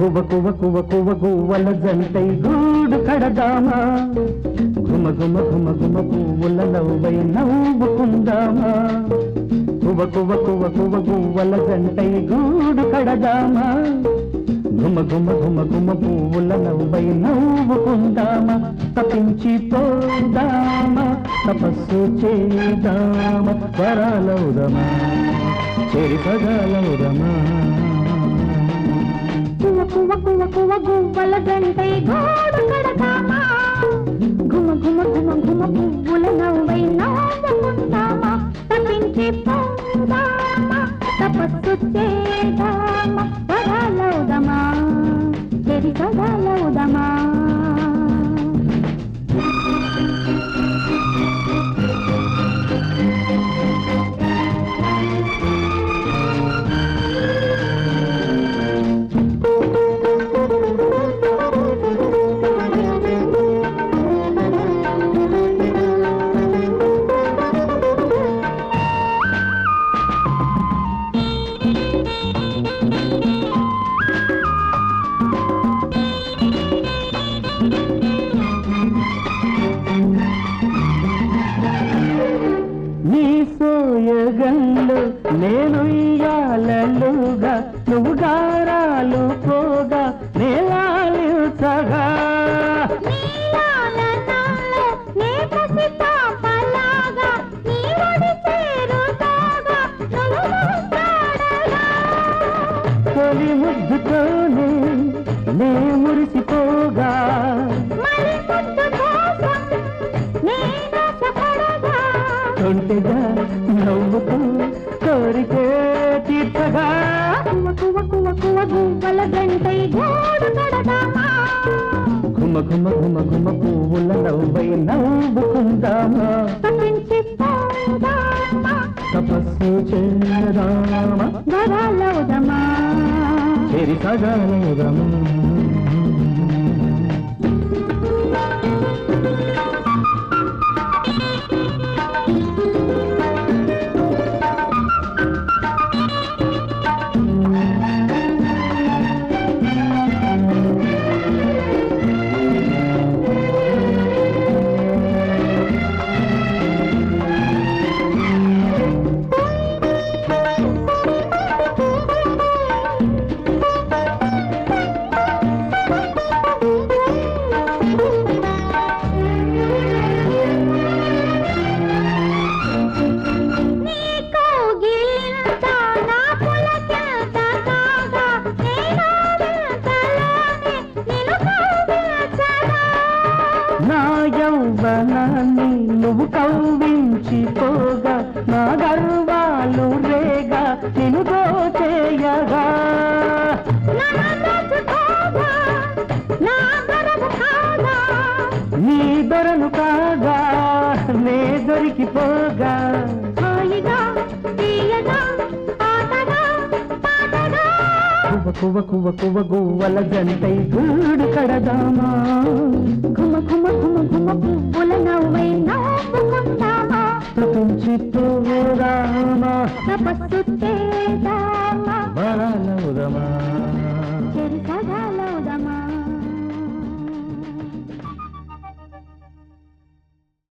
కువ కువ కువ కువ గువ్వల జంటై గూడు కడదామా గుమ గుమ గుమ గుమ పువ్వుల నవ్వై నవ్వుకుందామా కువ కువ కువ కువ గువ్వల జంటై గూడు కడదామా గుమ గుమ గుమ గుమ పువ్వుల నవ్వై నవ్వుకుందామా తపించిపోదామా తపస్సు చేద్దామా వరాలవుదమా చెరి పదాలవుదమా కువ కువ కువ కువ గువ్వల గంటై గూడు కడదామా గుమ గుమ గుమ గుమ పువ్వుల నవ్వై నవ్వుకుందామా తపించిపోదామా తపస్సు చేద్దామా వరాలవుదమా చెరి పదాలవుదమా నీ సోయగంలో నేను ఇయ్యాలలుగా నువ్వు గారాలు పోగా నేలాలించగా తొలి ముద్దుతోనే నే మురిసిపోగా ఒంటిగా నవ్వుతూ కోరికే తీర్చగా కువ కువ కువ కువ గువ్వల గంటై గూడు కడదామా గుమ గుమ గుమ గుమ పువ్వుల నవ్వై నవ్వుకుందామా తపించిపోదామా తపస్సు చేద్దామా వరాలవుదమా చెరి సగాలవుదమా నా యౌవనాన్ని నువ్వు కవ్వించిపోగా నా గర్వాలు రేగా నిన్ను దోచేయగా నీ దొరను కాగా నే దొరికిపోగా కువ కువ కువ గువ్వల జంటై గూడు కడదామా గుమ గుమ గుమ గుమ పువ్వుల నవ్వై నవ్వుకుందామా తపించిపోదామా తపస్సు చేద్దామా వరాలవుదమా చెరి సగాల